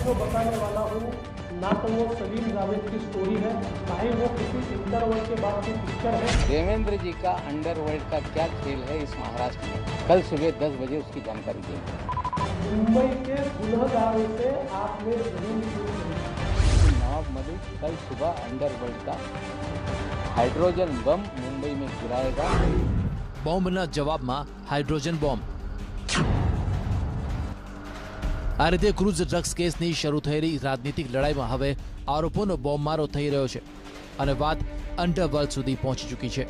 जो बताने वाला हूँ ना तो वो सलीम जावेद की स्टोरी है, ना ही वो किसी अंडरवर्ल्ड के बाद की पिक्चर है। देवेंद्र जी का अंडरवर्ल्ड का क्या खेल है इस महाराष्ट्र में, कल सुबह 10 बजे उसकी जानकारी देंगे। मुंबई के गुनहगारों से आपने जमीन क्यों खरीदी? नवाब मलिक कल सुबह अंडरवर्ल्ड का हाइड्रोजन बम मुंबई में गिराएगा। બોમ્બના જવાબમાં હાઇડ્રોજન બોમ્બ। આ રીતે ક્રૂઝ ડ્રગ્સ કેસની શરૂ થયેલી રાજનીતિક લડાઈમાં હવે આરોપોનો બોમ્બમારો થઈ રહ્યો છે અને વાત અંડરવર્લ્ડ સુધી પહોંચી ચૂકી છે।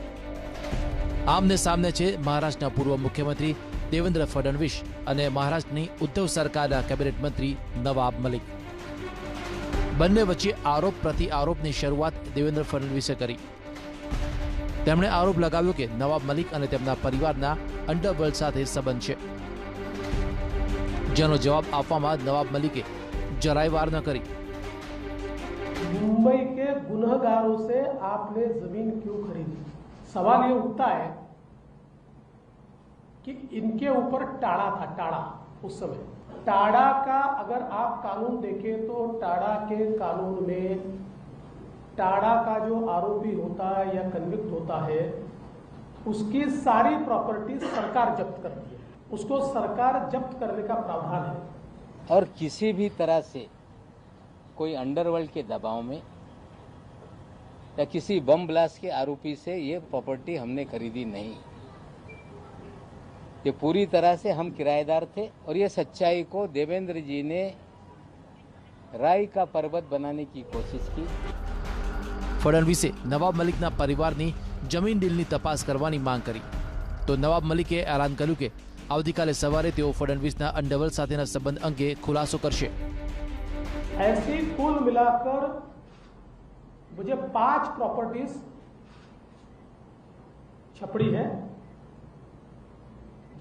આમને સામને છે મહારાષ્ટ્રના પૂર્વ મુખ્યમંત્રી દેવેન્દ્ર ફડણવીસ અને મહારાષ્ટ્રની ઉદ્ધવ સરકારના કેબિનેટ મંત્રી નવાબ મલિક। બંને વચ્ચે આરોપ પ્રતિ આરોપની શરૂઆત દેવેન્દ્ર ફડણવીસે કરી। તેમણે આરોપ લગાવ્યો કે નવાબ મલિક અને તેમના પરિવારના અંડરવર્લ્ડ સાથે સંબંધ છે, જેનો જવાબ આપવામાં નવાબ મલિકે જરાય વાર ન કરી। मुंबई के गुनहगारों से आपने जमीन क्यों खरीदी? सवाल ये उठता है कि इनके ऊपर टाड़ा था, टाड़ा उस समय। टाड़ा का अगर आप कानून देखें तो टाड़ा के कानून में टाड़ा का जो आरोपी होता है या कन्विक्ट होता है उसकी सारी प्रॉपर्टी सरकार जब्त करती है, उसको सरकार जब्त करने का प्रावधान है। और किसी भी तरह से कोई अंडरवर्ल्ड के दबाव में या किसी बम ब्लास्ट के आरोपी से ये प्रॉपर्टी हमने खरीदी नहीं। ये पूरी तरह से हम किराएदार थे और ये सच्चाई को देवेंद्र जी ने राई का पर्वत बनाने की कोशिश की। ફડણવીસે નવાબ મલિકના પરિવારની જમીન ડીલની તપાસ કરવાની માંગ કરી તો નવાબ મલિકે એલાન કર્યું કે આવતીકાલે સવારે તેઓ ફડણવીસના અંડરવર્લ્ડ સાથેના સંબંધ અંગે ખુલાસો કરશે। ऐसी कुल मिलाकर मुझे 5 प्रॉपर्टीज छपड़ी है,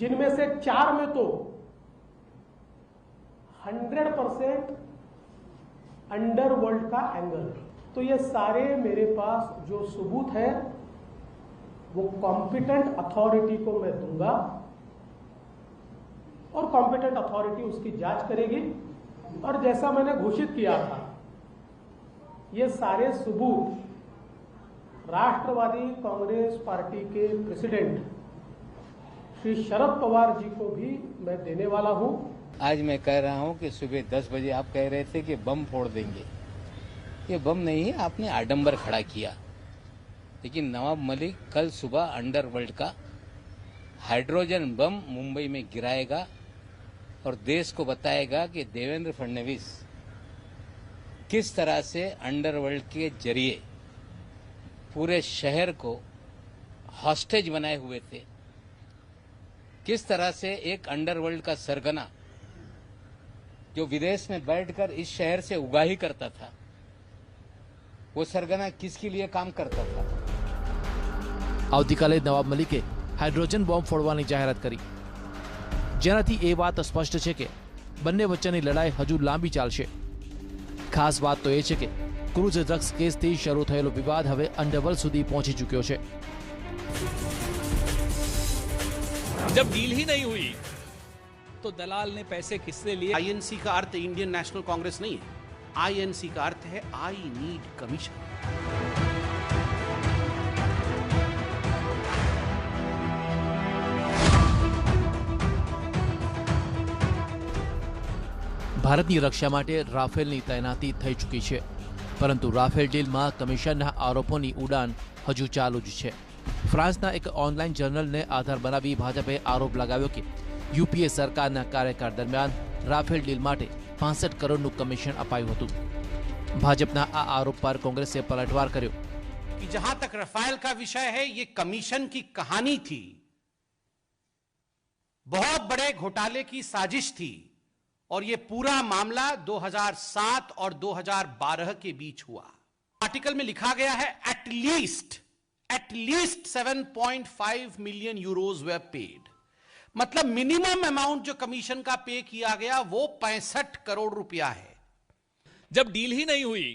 जिनमें से 4 में तो 100% अंडरवर्ल्ड का एंगल है। तो ये सारे मेरे पास जो सबूत है वो कॉम्पिटेंट अथॉरिटी को मैं दूंगा और कॉम्पिटेंट अथॉरिटी उसकी जांच करेगी। और जैसा मैंने घोषित किया था, ये सारे सबूत राष्ट्रवादी कांग्रेस पार्टी के प्रेसिडेंट श्री शरद पवार जी को भी मैं देने वाला हूं। आज मैं कह रहा हूं कि सुबह 10 बजे आप कह रहे थे कि बम फोड़ देंगे, ये बम नहीं है, आपने आडंबर खड़ा किया। लेकिन नवाब मलिक कल सुबह अंडरवर्ल्ड का हाइड्रोजन बम मुंबई में गिराएगा और देश को बताएगा कि देवेंद्र फडणवीस किस तरह से अंडरवर्ल्ड के जरिए पूरे शहर को हॉस्टेज बनाए हुए थे, किस तरह से एक अंडरवर्ल्ड का सरगना जो विदेश में बैठकर इस शहर से उगाही करता था, वो सरगना किसके लिए काम करता था। આવતીકાલે નવાબ મલિકે હાઇડ્રોજન બોમ્બ ફોડવાની જાહેરાત કરી, જેનાથી એ વાત સ્પષ્ટ છે કે બંને વચ્ચેની લડાઈ હજુ લાંબી ચાલશે। ખાસ વાત તો એ છે કે ક્રૂઝ ડ્રગ્સ કેસથી શરૂ થયેલો વિવાદ હવે અંડરવર્લ્ડ સુધી પહોંચી ચૂક્યો છે। जब डील ही नहीं हुई तो दलाल ने पैसे किससे लिए? आईएनसी का अर्थ इंडियन नेशनल कांग्रेस नहीं है, आईएनसी का अर्थ है आई नीड कमीशन। ભારતની રક્ષા માટે રાફેલની તૈનાતી થઈ ચૂકી છે, પરંતુ રાફેલ ડીલમાં કમિશનના આરોપોની ઉડાન હજુ ચાલુ જ છે। ફ્રાન્સના એક ઓનલાઈન જર્નલને આધાર બનાવી ભાજપે આરોપ લગાવ્યો કે યુપીએ સરકારના કાર્યકાળ દરમિયાન રાફેલ ડીલ માટે 65 કરોડનું કમિશન અપાયું હતું। ભાજપના આ આરોપ પર કોંગ્રેસે પલટવાર કર્યો कि जहां तक रफाल का विषय है, ये कमीशन की कहानी थी, बहुत बड़े घोटाले की साजिश थी और ये पूरा मामला 2007 और 2012 के बीच हुआ। आर्टिकल में लिखा गया है एटलीस्ट 7.5 मिलियन यूरोज वे पेड, मतलब मिनिमम अमाउंट जो कमीशन का पे किया गया वो 65 करोड़ रुपया है। जब डील ही नहीं हुई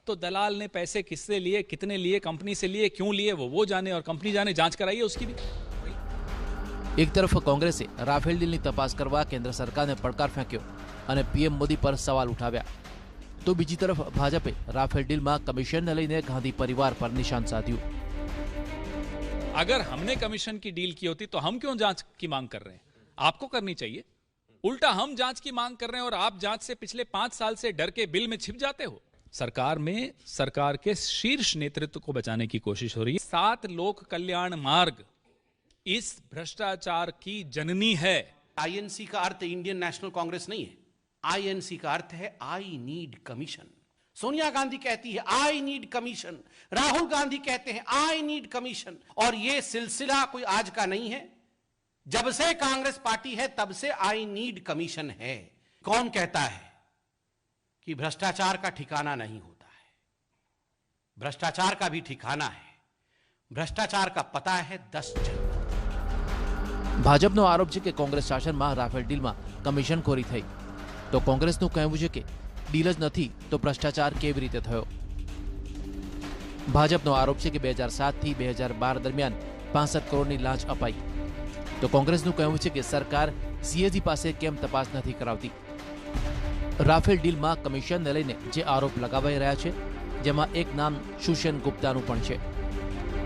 तो दलाल ने पैसे किससे लिए, कितने लिए, कंपनी से लिए, क्यों लिए, वो जाने और कंपनी जाने। जांच कराइए उसकी भी। एक तरफ कांग्रेसे राफेल डीलनी तपास करवा केंद्र सरकारने પડકાર ફેંક્યો અને પીએમ મોદી પર સવાલ ઉઠાવ્યા. તો બીજી તરફ ભાજપે રાફેલ ડીલમાં કમિશનને લઈને ગાંધી પરિવાર પર નિશાન સાધ્યું. अगर हमने कमीशन की डील की होती तो हम क्यों जांच की मांग कर रहे हैं? आपको करनी चाहिए. उल्टा हम जांच की मांग कर रहे हैं और आप जांच से पिछले 5 साल से डर के बिल में छिप जाते हो. सरकार में सरकार के शीर्ष नेतृत्व को बचाने की कोशिश हो रही है. 7 लोक कल्याण मार्ग इस भ्रष्टाचार की जननी है. आईएनसी का अर्थ इंडियन नेशनल कांग्रेस नहीं है. आईएनसी का अर्थ है I need commission. Sonia Gandhi कहती है I need commission, Rahul Gandhi कहते हैं आई नीड कमीशन. और यह सिलसिला कोई आज का नहीं है. जब से कांग्रेस पार्टी है तब से आई नीड कमीशन है. कौन कहता है कि भ्रष्टाचार का ठिकाना नहीं होता है? भ्रष्टाचार का भी ठिकाना है. भ्रष्टाचार का पता है 10 जनवरी. ભાજપનો આરોપ છે કે કોંગ્રેસ શાસનમાં રાફેલ ડીલમાં કમિશનખોરી થઈ. તો કોંગ્રેસનું કહેવું છે કે ડીલ જ નથી તો ભ્રષ્ટાચાર કેવી રીતે થયો? ભાજપનો આરોપ છે કે 2007 થી 2012 દરમિયાન 65 કરોડની લાંચ અપાઈ. તો કોંગ્રેસનું કહેવું છે કે સરકાર સીએજી પાસે કેમ તપાસ નથી કરાવતી? રાફેલ ડીલમાં કમિશનને લઈને જે આરોપ લગાવાઈ રહ્યા છે જેમાં એક નામ સુશેન ગુપ્તાનું પણ છે.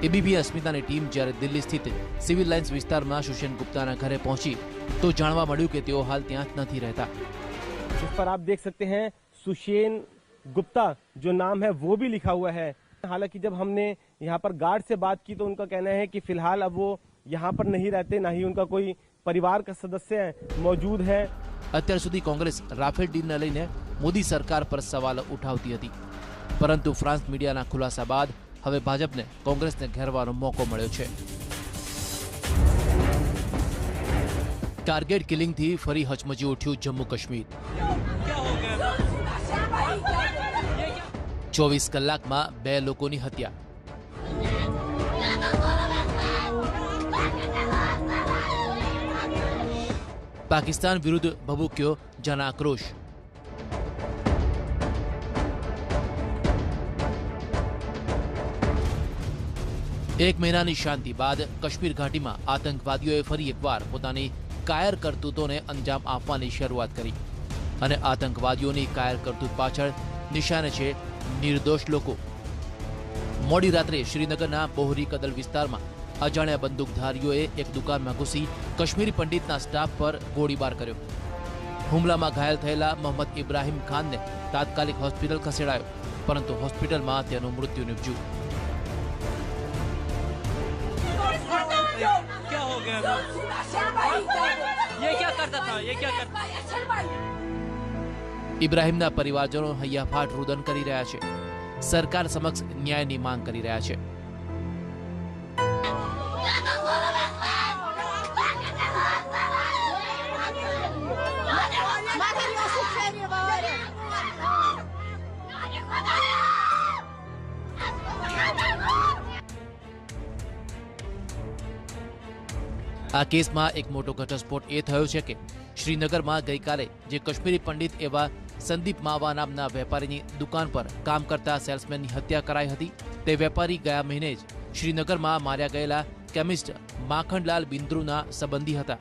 એબીપી અસ્મિતાની ટીમ જ્યારે દિલ્હી સ્થિત સિવિલ લાઇન્સ વિસ્તારમાં સુશેન ગુપ્તાના ઘરે પહોંચી તો જાણવા મળ્યું કે તેઓ હાલ ત્યાં જ નથી રહેતા. इस पर आप देख सकते हैं सुशेन गुप्ता जो नाम है वो भी लिखा हुआ है. हालांकि जब हमने यहाँ पर गार्ड से बात की तो उनका कहना है कि फिलहाल अब वो यहाँ पर नहीं रहते, ना ही उनका कोई परिवार का सदस्य मौजूद है. અત્યાર સુધી કોંગ્રેસ રાફેલ ડીલને લઈને મોદી સરકાર પર સવાલ ઉઠાવતી હતી, પરંતુ ફ્રાન્સ મીડિયાના ખુલાસા બાદ હવે ભાજપને કોંગ્રેસને ઘેરવાનો મોકો મળ્યો છે. ટાર્ગેટ કિલિંગથી ફરી હચમચી ઉઠ્યું જમ્મુ કાશ્મીર. 24 કલાકમાં 2 લોકોની હત્યા. પાકિસ્તાન વિરુદ્ધ ભભૂક્યો જન આક્રોશ. એક મહિનાની શાંતિ બાદ કાશ્મીર ઘાટીમાં આતંકવાદીઓએ ફરી એકવાર પોતાની કાયર કરતૂતોને અંજામ આપવાની શરૂઆત કરી અને આતંકવાદીઓની કાયર કરતૂત પાછળ નિશાને છે નિર્દોષ લોકો. મોડી રાત્રે શ્રીનગરના બોહરી કદલ વિસ્તારમાં અજાણ્યા બંદૂકધારીઓએ એક દુકાનમાં ઘૂસી કાશ્મીરી પંડિતના સ્ટાફ પર ગોળીબાર કર્યો. હુમલામાં ઘાયલ થયેલા મોહમ્મદ ઇબ્રાહીમ ખાનને તાત્કાલિક હોસ્પિટલ ખસેડાયો, પરંતુ હોસ્પિટલમાં તેનું મૃત્યુ નિપજ્યું. क्या हो गया था? ये क्या करता था? ये क्या करता? ઇબ્રાહીમના પરિવારજનો હૈયાફાટ રુદન કરી રહ્યા છે. સરકાર સમક્ષ ન્યાયની માંગ કરી રહ્યા છે. આ કેસમાં એક મોટો ઘટસ્ફોટ એ થયો છે કે શ્રીનગરમાં ગઈકાલે જે કાશ્મીરી પંડિત એવા સંદીપ માવા નામના વેપારીની દુકાન પર કામ કરતા સેલ્સમેનની હત્યા કરાઈ હતી, તે વેપારી ગયા મહિને જ શ્રીનગરમાં માર્યા ગયેલા કેમિસ્ટ માખણલાલ બિંદ્રુના સંબંધી હતા.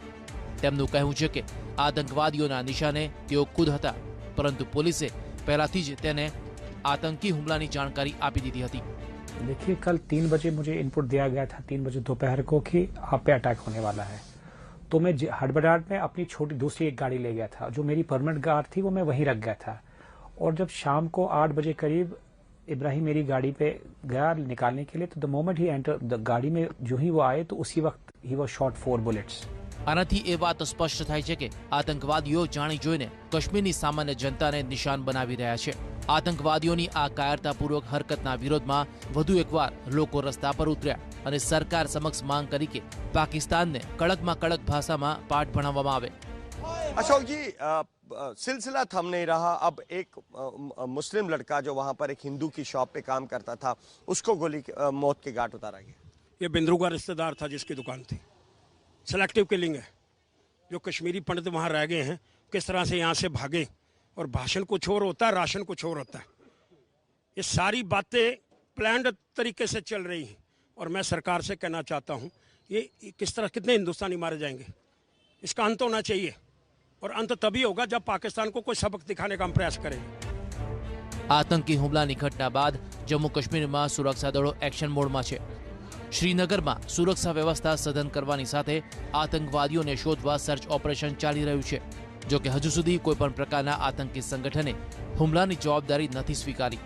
તેમનું કહેવું છે કે આતંકવાદીઓના નિશાને તેઓ ખુદ હતા, પરંતુ પોલીસે પહેલાથી જ તેને आतंकी હુમલાની જાણકારી આપી દીધી હતી. देखिए, कल 3 बजे मुझे इनपुट दिया गया था, 3 बजे दोपहर को, कि आप पे अटैक होने वाला है. तो मैं हड़बड़ाहट में अपनी छोटी दूसरी एक गाड़ी ले गया था. जो मेरी परमानेंट कार थी वो मैं वहीं रख गया था. और जब शाम को 8 बजे करीब इब्राहिम मेरी गाड़ी पे गया निकालने के लिए, तो the moment he enter the गाड़ी में जो ही वो आए तो उसी वक्त ही वो शॉट 4 बुलेट्स. આનાથી એ વાત સ્પષ્ટ થાય છે કે આતંકવાદીઓ જાણી જોઈને કાશ્મીરની સામાન્ય જનતાને નિશાન બનાવી રહ્યા છે. આતંકવાદીઓની આ કાયરતાપૂર્વક હરકતના વિરોધમાં વધુ એકવાર લોકો રસ્તા પર ઉતર્યા અને સરકાર સમક્ષ માંગ કરી કે પાકિસ્તાનને કડકમાં કડક ભાષામાં પાઠ ભણાવવામાં આવે. अशोक जी, सिलसिला थम नहीं रहा. अब एक मुस्लिम लड़का जो वहां पर एक हिंदू की शॉप पे काम करता था, उसको गोली मौत के घाट उतारा गया. ये बिंद्रू का रिश्तेदार था जिसकी दुकान थी. सेलेक्टिव किलिंग है. जो कश्मीरी पंडित वहां रह गए हैं, किस तरह से यहाँ से भागे, और भाषण कुछ और होता है, राशन कुछ और होता है. ये सारी बातें प्लान्ड तरीके से चल रही हैं. और मैं सरकार से कहना चाहता हूँ, ये किस तरह कितने हिंदुस्तानी मारे जाएंगे, इसका अंत होना चाहिए. और अंत तभी होगा जब पाकिस्तान को कोई सबक दिखाने का हम प्रयास करेंगे। आतंकी हुमलानी घटना बाद जम्मू काश्मीરમાં સુરક્ષા દળો એક્શન મોડમાં છે। શ્રીનગરમાં સુરક્ષા વ્યવસ્થા સઘન કરવાની સાથે આતંકવાદીઓને શોધવા સર્ચ ઓપરેશન ચાલી રહ્યું છે। જો કે હજુ સુધી કોઈપણ પ્રકારના આતંકી સંગઠને હુમલાની જવાબદારી નથી સ્વીકારી,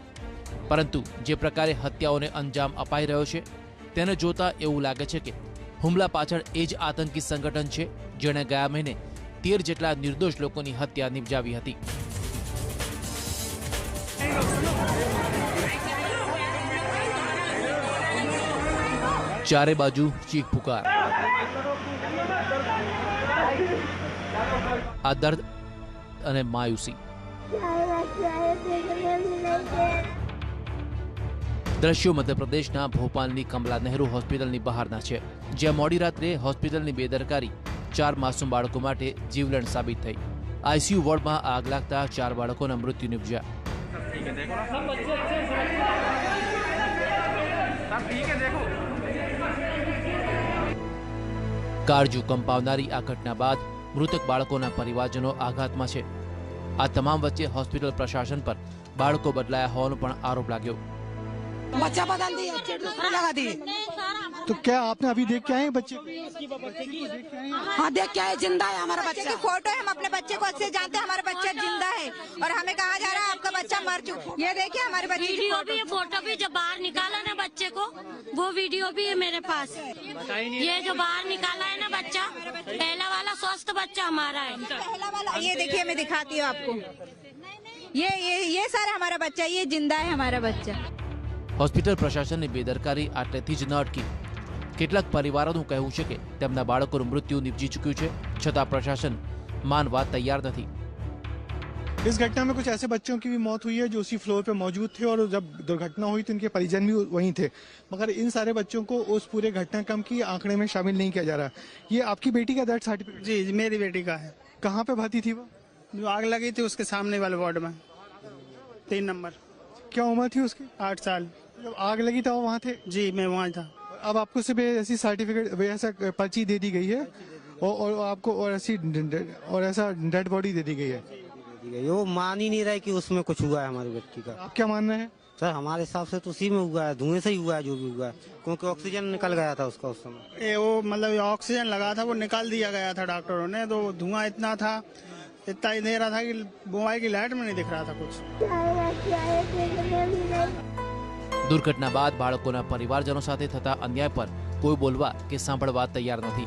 પરંતુ જે પ્રકારે હત્યાઓને અંજામ અપાઈ રહ્યો છે તેને જોતા એવું લાગે છે કે હુમલા પાછળ એ જ આતંકી સંગઠન છે જેણે ગયા મહિને 13 જેટલા નિર્દોષ લોકોની હત્યા નિપજાવી હતી। ચારે બાજુ ચીખ પુકાર, આ દર્દ અને માયુસી। દ્રશ્યો મધ્યપ્રદેશના ભોપાલની કમલા નહેરુ હોસ્પિટલની બહારના છે, જ્યાં મોડી રાત્રે હોસ્પિટલની બેદરકારી 4 માસૂમ બાળકો માટે જીવલેણ સાબિત થઈ। આઈસીયુ વોર્ડમાં આગ લાગતા 4 બાળકોના મૃત્યુ નિપજ્યા। કાળજુ કંપાવનારી આ ઘટના બાદ મૃતક બાળકોના પરિવારજનો આઘાતમાં છે। આ તમામ વચ્ચે હોસ્પિટલ પ્રશાસન પર બાળકો બદલાયા હોવાનો પણ આરોપ लाग्यो। बच्चा बदल दिया, दूसरा लगा दिए। तो क्या आपने अभी देख के आए बच्चे? हाँ देख के आए, जिंदा है हमारा बच्चा की फोटो है। हम अपने बच्चे को अच्छे जानते हैं, हमारा बच्चा जिंदा है और हमें कहा जा रहा है आपका बच्चा मर चुका। ये देखिए हमारे बच्चे की फोटो भी जो बाहर निकाला ना बच्चे को, वो वीडियो भी है मेरे पास। ये जो बाहर निकाला है ना बच्चा, पहला वाला स्वस्थ बच्चा हमारा है। पहला वाला ये देखिए, मैं दिखाती हूँ आपको। ये सारा हमारा बच्चा, ये जिंदा है हमारा बच्चा। હોસ્પિટલ પ્રશાસનની બેદરકારી આટલેથી જ ન અટકી। કેટલાક પરિવારોનું કહેવું છે કે તેમના બાળકોનું મૃત્યુ નિપજી ચૂક્યું છે, છતાં પ્રશાસન માનવા તૈયાર નથી। इस घटना में कुछ ऐसे बच्चों की भी मौत हुई है जो उसी फ्लोर पे मौजूद थे और जब दुर्घटना हुई तो इनके परिजन भी वहीं थे, मगर इन सारे बच्चों को उस पूरे घटनाक्रम की आंकड़े में शामिल नहीं किया जा रहा। ये आपकी बेटी का डेथ सर्टिफिकेट? जी मेरी बेटी का है। कहाँ पे भर्ती थी वो? जो आग लगी थी उसके सामने वाले वार्ड में, 3 नंबर। क्या उम्र थी उसकी? 8 साल। जब आग लगी था वो वहाँ थे? जी मैं वहाँ था। अब आपको सिर्फ ऐसी सर्टिफिकेट, ऐसा पर्ची दे दी गई है और आपको और ऐसा डेड बॉडी दे दी गई है? वो मान ही नहीं रहा कि उसमें कुछ हुआ है हमारी बच्ची का। आप क्या मान रहे हैं? सर हमारे हिसाब से तो उसी में हुआ है, धुएं से ही हुआ है जो भी हुआ है, क्योंकि ऑक्सीजन निकल गया था उसका उस समय। वो मतलब ऑक्सीजन लगा था, वो निकाल दिया गया था डॉक्टरों ने, तो धुआं इतना था, इतना ही दे रहा था कि मोबाइल की लाइट में नहीं दिख रहा था कुछ। દુર્ઘટના બાદ બાળકોના પરિવારજનો સાથે થતા અન્યાય પર કોઈ બોલવા કે સાંભળવા તૈયાર નથી,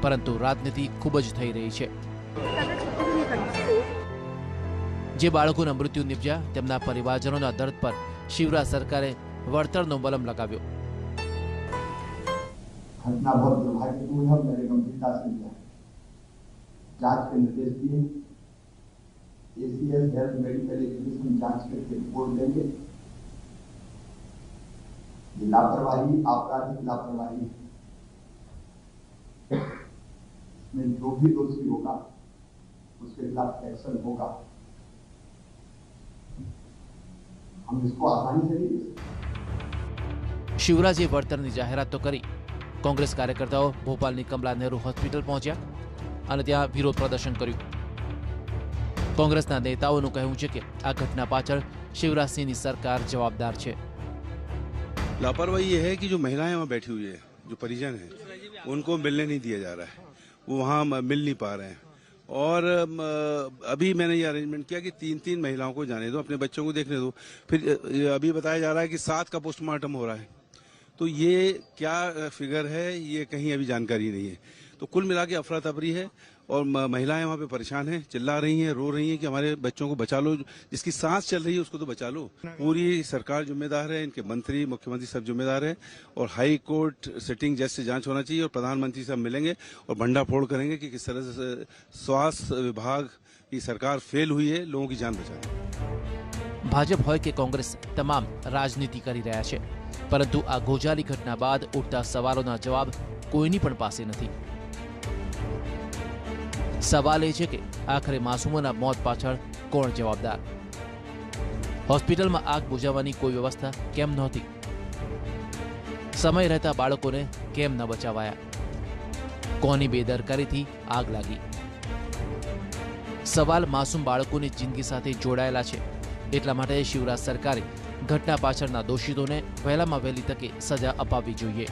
પરંતુ રાજનીતિ ખૂબ જ થઈ રહી છે। જે બાળકોના મૃત્યુ નિપજ્યા તેમના પરિવારજનોના દર્દ પર શિવરાજ સરકારે વળતરનો બલમ લગાવ્યો। घटना बहुत दुर्भाग्यपूर्ण है, मैंने गंभीरता से लिया, जांच के निर्देश दिए। एसीएस हेल्थ मेडिकल एजुकेशन जांच करके रिपोर्ट देंगे। ये लापरवाही आपराधिक लापरवाही है, इसमें जो भी दोषी होगा उसके खिलाफ एक्शन होगा। हम इसको आसानी से नहीं ले सकते। શિવરાજે વળતરની જાહેરાત તો કરી। કોંગ્રેસ કાર્યકર્તાઓ ભોપાલની કમલા નહેરુ હોસ્પિટલ પહોંચ્યા અને ત્યાં વિરોધ પ્રદર્શન કર્યું। કોંગ્રેસના નેતાઓનું કહેવું છે કે આ ઘટના પાછળ શિવરાજસિંહની સરકાર જવાબદાર છે। लापरवाही ये है कि जो महिलाएं वहाँ बैठी हुई है, जो परिजन हैं, उनको मिलने नहीं दिया जा रहा है, वो वहाँ मिल नहीं पा रहे हैं। और अभी मैंने ये अरेंजमेंट किया कि 3-3 महिलाओं को जाने दो, अपने बच्चों को देखने दो। फिर अभी बताया जा रहा है कि 7 का पोस्टमार्टम हो रहा है, तो ये क्या फिगर है ये कहीं अभी जानकारी नहीं है। तो कुल मिला के अफरा तफरी है और महिलाएं वहाँ पे परेशान हैं, चिल्ला रही हैं, रो रही हैं कि हमारे बच्चों को बचा लो, जिसकी सांस चल रही है उसको तो बचा लो। पूरी सरकार जिम्मेदार है, इनके मंत्री मुख्यमंत्री सब जिम्मेदार है और हाई कोर्ट सिटिंग जज से जांच होना चाहिए और प्रधानमंत्री सब मिलेंगे और भंडा फोड़ करेंगे कि किस तरह से स्वास्थ्य विभाग की सरकार फेल हुई है लोगों की जान बचाने। ભાજપ હોય કે કોંગ્રેસ તમામ રાજનીતિ કરી રહ્યા છે, પરંતુ આ ગોઝારી ઘટના બાદ ઉઠતા સવાલોના જવાબ કોઈની પણ પાસે નથી। સવાલ એ છે કે આખરે માસૂમોના મોત પાછળ કોણ જવાબદાર? હોસ્પિટલમાં આગ બુઝાવવાની કોઈ વ્યવસ્થા કેમ નહોતી? સમય રહેતા બાળકોને કેમ ન બચાવાયા? કોની બેદરકારીથી આગ લાગી? સવાલ માસૂમ બાળકોની જિંદગી સાથે જોડાયેલા છે, એટલા માટે શિવરાજ સરકારે ઘટના પાછળના દોષિતોને વહેલામાં વહેલી તકે સજા અપાવવી જોઈએ।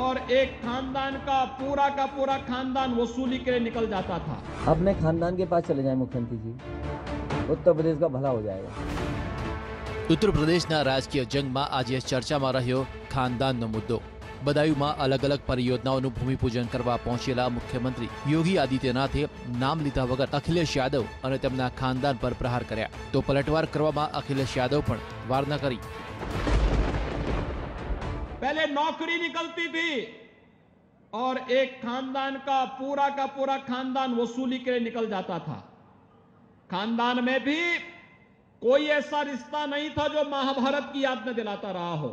और एक खानदान का पूरा खानदान वसूली के लिए निकल जाता था। अपने खानदान के पास चले जाए मुख्यमंत्री जी, उत्तर प्रदेश का भला हो जाएगा। उत्तर प्रदेशના રાજકીય જંગમાં આજે ચર્ચામાં રહ્યો ખાનદાનનો મુદ્દો। બદાયુમાં अलग अलग પરિયોજનાઓનું ભૂમિપૂજન કરવા પહોંચેલા મુખ્યમંત્રી યોગી આદિત્યનાથે નામ લીધા વગર અખિલેશ યાદવ અને તેમના ખાનદાન પર પ્રહાર કર્યા, તો પલટવાર કરવામાં અખિલેશ યાદવ પણ વાર ન કરી। पहले नौकरी निकलती थी और एक खानदान का पूरा खानदान वसूली के लिए निकल जाता था। खानदान में भी कोई ऐसा रिश्ता नहीं था जो महाभारत की याद में दिलाता रहा हो।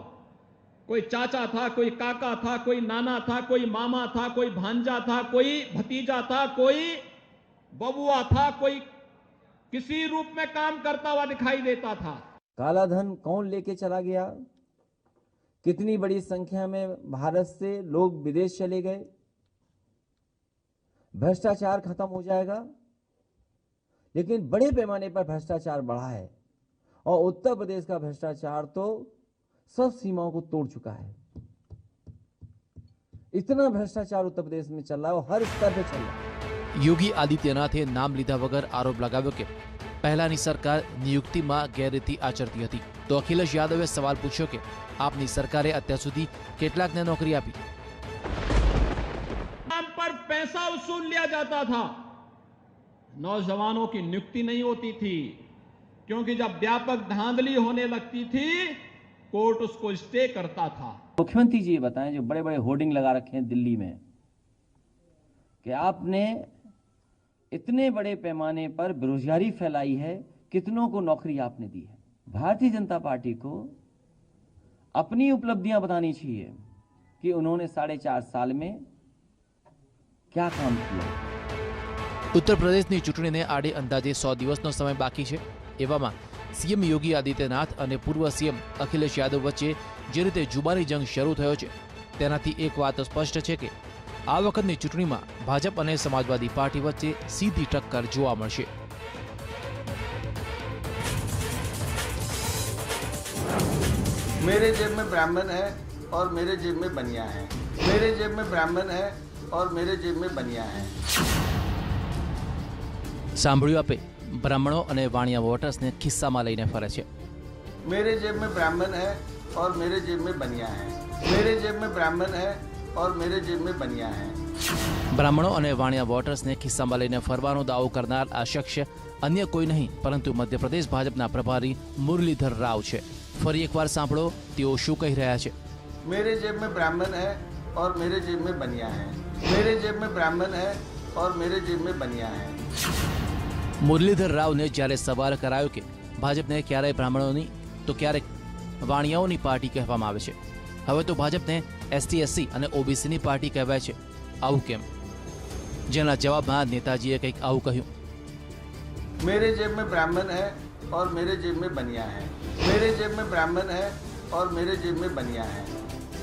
कोई चाचा था, कोई काका था, कोई नाना था, कोई मामा था, कोई भांजा था, कोई भतीजा था, कोई बबुआ था, कोई किसी रूप में काम करता हुआ दिखाई देता था। काला धन कौन लेके चला गया, कितनी बड़ी संख्या में भारत से लोग विदेश चले गए, भ्रष्टाचार खत्म हो जाएगा। लेकिन बड़े पैमाने पर भ्रष्टाचार बढ़ा है और उत्तर प्रदेश का भ्रष्टाचार तो सब सीमाओं को तोड़ चुका है। इतना भ्रष्टाचार उत्तर प्रदेश में चल रहा है और हर स्तर पे चल रहा है। योगी आदित्यनाथे नाम લીધા વગર આરોપ લગાવ્યો કે પહેલાની સરકાર નિયુક્તિમાં ગેરરીતિ આચરતી હતી, તો અખિલેશ યાદવે સવાલ પૂછ્યો કે આપની સરકારે અત્યાર સુધી કેટલાકને નોકરી આપી? नाम पर पैसा वसूल लिया जाता था, नौजवानों की नियुक्ति नहीं होती थी, क्योंकि जब व्यापक धांधली होने लगती थी कोर्ट उसको स्टे करता था। मुख्यमंत्री जी बताएं, जो बड़े बड़े होर्डिंग लगा रखे हैं दिल्ली में कि आपने इतने बड़े पैमाने पर बेरोजगारी फैलाई है, कितनों को नौकरी आपने दी है। भारतीय जनता पार्टी को अपनी उपलब्धियां बतानी चाहिए कि उन्होंने 4.5 साल में क्या काम किया। ઉત્તર પ્રદેશની ચૂંટણીને આડે અંદાજે 100 દિવસનો સમય બાકી છે। એવામાં સીએમ યોગી આદિત્યનાથ અને પૂર્વ સીએમ અખિલેશ યાદવ વચ્ચે જે રીતે જુબાની જંગ શરૂ થયો છે, તેનાથી એક વાત સ્પષ્ટ છે કે આ વખતની ચૂંટણીમાં ભાજપ અને સમાજવાદી પાર્ટી વચ્ચે સીધી ટક્કર જોવા મળશે। मेरे जेब में ब्राह्मण है और मेरे जेब में बनिया है, मेरे जेब में ब्राह्मण है और मेरे जेब में बनिया है। સાંભળ્યું આપે, બ્રાહ્મણો અને વાણિયા વોટર્સને ખિસ્સામાં લઈને ફરે છે। मेरे जेब में ब्राह्मण है और मेरे जेब में बनिया है, मेरे जेब में ब्राह्मण है और मेरे जेब में बनिया है। બ્રાહ્મણો અને વાણિયા વોટર્સને ખિસ્સામાં લઈને ફરવાનો દાવો કરનાર આ શખ્સ અન્ય કોઈ નહીં પરંતુ મધ્યપ્રદેશ ભાજપના પ્રભારી મુરલીધર રાવ છે। ફરી એકવાર સાંભળો તેઓ શું કહી રહ્યા છે। मेरे जेब में ब्राह्मण है और मेरे जेब में बनिया है, मेरे जेब में ब्राह्मण है और मेरे जेब में बनिया है। મુરલીધર રાવને જ્યારે સવાલ કરાયો કે ભાજપને ક્યારેય બ્રાહ્મણોની તો ક્યારેક વાણિયાઓની પાર્ટી કહેવામાં આવે છે, હવે તો ભાજપને એસટી એસસી અને ઓબીસીની પાર્ટી કહેવાય છે, આવું કેમ? જેના જવાબમાં નેતાજીએ કંઈક આવું કહ્યું। मेरे जेब में ब्राह्मण है और मेरे जेब में बनिया है, मेरे जेब में ब्राह्मण है और मेरे जेब में बनिया है।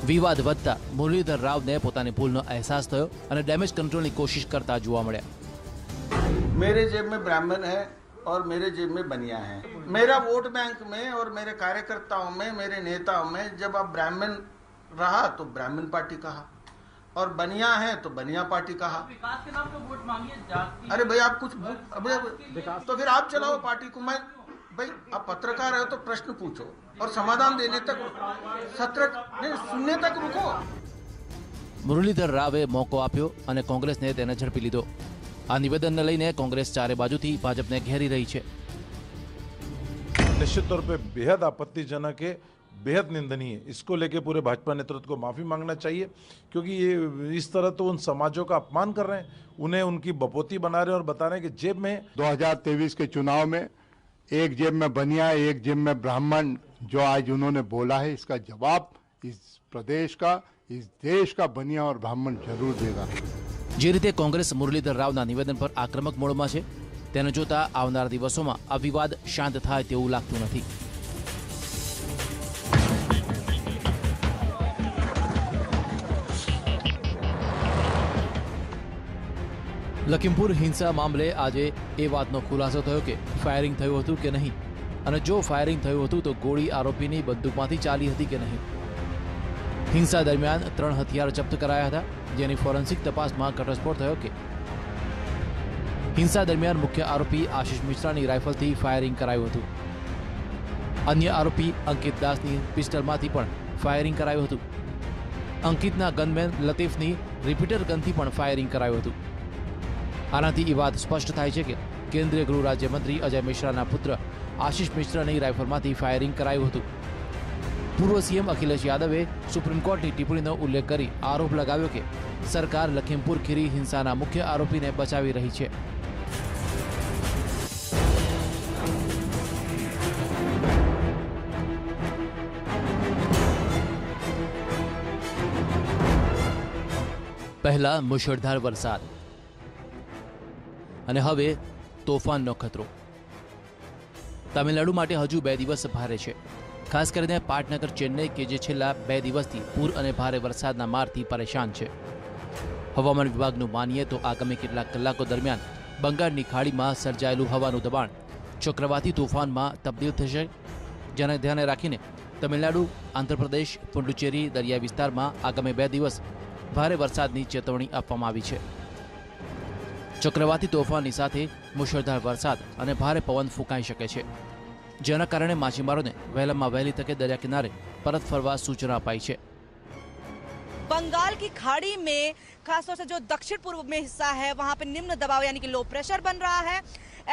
વિવાદ વધતા મુરલીધર રાવને પોતાની ભૂલનો અહેસાસ થયો અને ડેમેજ કંટ્રોલની કોશિશ કરતા જોવા મળ્યા। मेरे जेब में ब्राह्मण है और मेरे जेब में बनिया है। मेरा वोट बैंक में और मेरे कार्यकर्ताओं में, मेरे नेताओं में जब आप ब्राह्मण रहा तो ब्राह्मण पार्टी कहा और बनिया है तो बनिया पार्टी कहा। विकास के नाम पे वोट मांगिए, अरे भाई आप कुछ तो फिर आप चलाओ पार्टी को। मैं भाई आप पत्रकार हो तो प्रश्न पूछो और समाधान देने तक सत्र सुनने तक रुको। મુરલીધર રાવે મોકો આપ્યો અને કોંગ્રેસને તેને ઝડપી લીધો। આ નિવેદનને લઈને કોંગ્રેસ ચારે બાજુથી ભાજપને ઘેરી રહી છે। निश्चित तौर पे बेहद आपत्तिजनक है, बेहद निंदनीय है। इसको लेके पूरे भाजपा नेतृत्व को माफी मांगना चाहिए, क्योंकि ये इस तरह तो उन समाजों का अपमान कर रहे हैं, उन्हें उनकी बपोती बना रहे हैं और बता रहे हैं कि जेब में 2023 के चुनाव में एक जेब में बनिया एक जेब में ब्राह्मण जो आज उन्होंने बोला है, इसका जवाब इस प्रदेश का, इस देश का बनिया और ब्राह्मण जरूर देगा। જે રીતે કોંગ્રેસ મુરલીધર રાવના નિવેદન પર આક્રમક મોડમાં છે, તેને જોતા આવનાર દિવસોમાં આ વિવાદ શાંત થાય તેવું લાગતું નથી। લખીમપુર હિંસા મામલે આજે એ વાતનો ખુલાસો થયો કે ફાયરિંગ થયું હતું કે નહીં, અને જો ફાયરિંગ થયું હતું તો ગોળી આરોપીની બંદૂકમાંથી ચાલી હતી કે નહીં। હિંસા દરમિયાન 3 હથિયાર જપ્ત કરાયા હતા, જેની ફોરેન્સિક તપાસમાં ઘટસ્ફોટ થયો કે હિંસા દરમિયાન મુખ્ય આરોપી આશિષ મિશ્રાની રાઇફલથી ફાયરિંગ કરાયું હતું। અન્ય આરોપી અંકિત દાસની પિસ્ટલમાંથી પણ ફાયરિંગ કરાયું હતું। અંકિતના ગનમેન લતીફની રિપીટર ગનથી પણ ફાયરિંગ કરાયું હતું। આનાથી એ વાત સ્પષ્ટ થાય છે કે કેન્દ્રીય ગૃહ રાજ્યમંત્રી અજય મિશ્રાના પુત્ર આશિષ મિશ્રાની રાઇફલમાંથી ફાયરિંગ કરાયું હતું। પૂર્વ સીએમ અખિલેશ યાદવે સુપ્રીમ કોર્ટની ટિપ્પણીનો ઉલ્લેખ કરી આરોપ લગાવ્યો કે સરકાર લખીમપુર ખીરી હિંસાના મુખ્ય આરોપીને બચાવી રહી છે। પહેલા મુશળધાર વરસાદ અને હવે તોફાનનો ખતરો। તમિલનાડુ માટે હજુ 2 દિવસ ભારે છે, ખાસ કરીને પાટનગર ચેન્નઈ કે જે છેલ્લા 2 દિવસથી પૂર અને ભારે વરસાદના મારથી પરેશાન છે। હવામાન વિભાગનું માનીએ તો આગામી કેટલાક કલાકો દરમિયાન બંગાળની ખાડીમાં સર્જાયેલું હવાનું દબાણ ચક્રવાતી તોફાનમાં તબદીલ થશે, જેને ધ્યાને રાખીને તમિલનાડુ, આંધ્રપ્રદેશ, પુડુચેરી દરિયા વિસ્તારમાં આગામી 2 દિવસ ભારે વરસાદની ચેતવણી આપવામાં આવી છે। ચક્રવાતી તોફાનની સાથે મુશળધાર વરસાદ અને ભારે પવન ફૂંકાઈ શકે છે, જેના કારણે માછીમારોને વહેલામાં વહેલી તકે દરિયા કિનારે પરત ફરવા સૂચના અપાઈ છે। बंगाल की खाड़ी में खासतौर से जो दक्षिण पूर्व में हिस्सा है वहां पे निम्न दबाव यानी कि लो प्रेशर बन रहा है।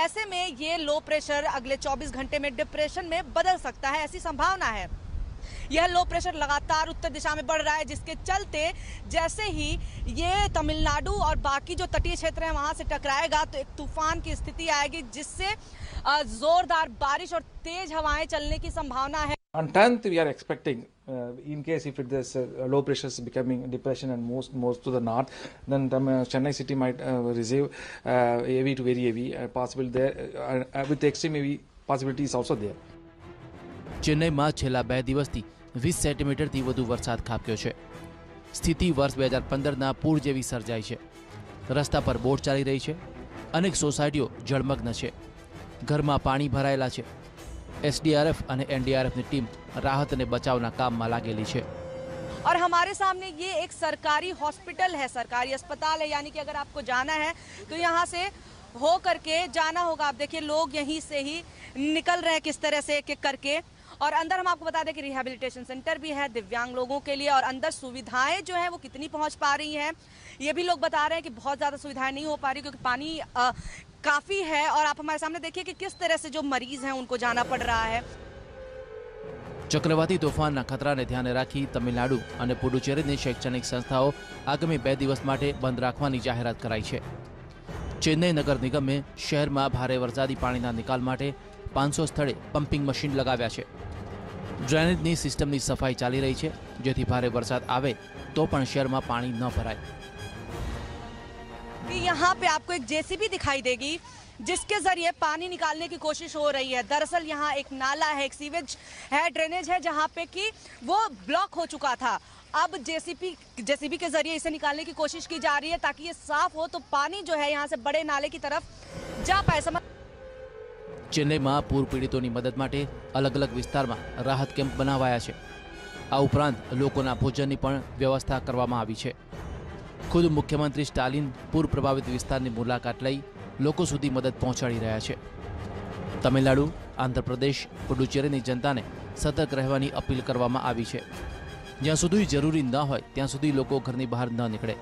ऐसे में ये लो प्रेशर अगले 24 घंटे में डिप्रेशन में बदल सकता है, ऐसी संभावना है। यह लो प्रेशर लगातार उत्तर दिशा में बढ़ रहा है, जिसके चलते जैसे ही ये तमिलनाडु और बाकी जो तटीय क्षेत्र हैं वहां से टकराएगा तो एक तूफान की स्थिति आएगी, जिससे जोरदार बारिश और तेज हवाएं चलने की संभावना है। On 10th, we are expecting, in case if this low pressure is becoming depression and moves to the north, then Chennai city might receive heavy to very heavy, possible there with extreme heavy possibilities also there. ચેન્નઈમાં છેલ્લા 2 દિવસથી 20 સેન્ટીમીટરથી વધુ વરસાદ ખાબક્યો છે। સ્થિતિ વર્ષ 2015ના પૂર જેવી સર્જાઈ છે। રસ્તા પર બોટ ચાલી રહી છે, અનેક સોસાયટીઓ જળમગ્ન છે, ઘરમાં પાણી ભરાયેલા છે। एसडीआरएफ અને एनडीआरएफની ટીમ રાહત અને બચાવના કામમાં લાગેલી છે। और हमारे सामने ये एक सरकारी हॉस्पिटल है, सरकारी अस्पताल है, यानी कि अगर आपको जाना है तो यहाँ से हो करके जाना होगा। आप देखिए लोग यहीं से ही निकल रहे हैं किस तरह से एक एक करके। और अंदर हम आपको बता दें कि रिहैबिलिटेशन सेंटर भी है दिव्यांग लोगों के लिए, और अंदर सुविधाएं जो है वो कितनी पहुंच पा रही हैं ये भी लोग बता रहे हैं कि बहुत ज़्यादा सुविधाएं नहीं हो पा रही, क्योंकि पानी काफ़ी है। और आप हमारे सामने देखिए कि किस तरह से जो मरीज हैं उनको जाना पड़ रहा है। ચક્રવાતી તોફાનના ખતરાને ધ્યાને રાખી તમિલનાડુ અને પુડુચેરીની શૈક્ષણિક સંસ્થાઓ આગામી 2 દિવસ માટે બંધ રાખવાની જાહેરાત કરાઈ છે। ચેન્નઈ નગર નિગમે શહેરમાં ભારે વરસાદી પાણીના નિકાલ માટે 500 સ્થળે પમ્પિંગ મશીન લગાવ્યા છે। ડ્રેનેજની સિસ્ટમની સફાઈ ચાલી રહી છે, જેથી ભારે વરસાદ આવે તો પણ શહેરમાં પાણી ન ભરાય। यहाँ पे आपको एक जेसीबी दिखाई देगी जिसके जरिए पानी निकालने की कोशिश हो रही है। दरअसल यहाँ एक नाला है, एक सीवेज है, ड्रेनेज है, जहाँ पे कि वो ब्लॉक हो चुका था। अब जेसीबी के जरिए इसे निकालने की कोशिश की जा रही है ताकि ये साफ हो तो पानी जो है यहाँ से बड़े नाले की तरफ जा पाए। ચેન્નઈમાં પૂર પીડિતોની મદદ માટે અલગ અલગ વિસ્તારમાં રાહત કેમ્પ બનાવાયા છે। આ ઉપરાંત લોકોના ભોજનની પણ વ્યવસ્થા કરવામાં આવી છે। ખુદ મુખ્યમંત્રી સ્ટાલિન પૂર પ્રભાવિત વિસ્તારની મુલાકાત લઈ લોકો સુધી મદદ પહોંચાડી રહ્યા છે। તમિલનાડુ, આંધ્રપ્રદેશ, પુડુચેરીની જનતાને સતર્ક રહેવાની અપીલ કરવામાં આવી છે। જ્યાં સુધી જરૂરી ન હોય ત્યાં સુધી લોકો ઘરની બહાર ન નીકળે।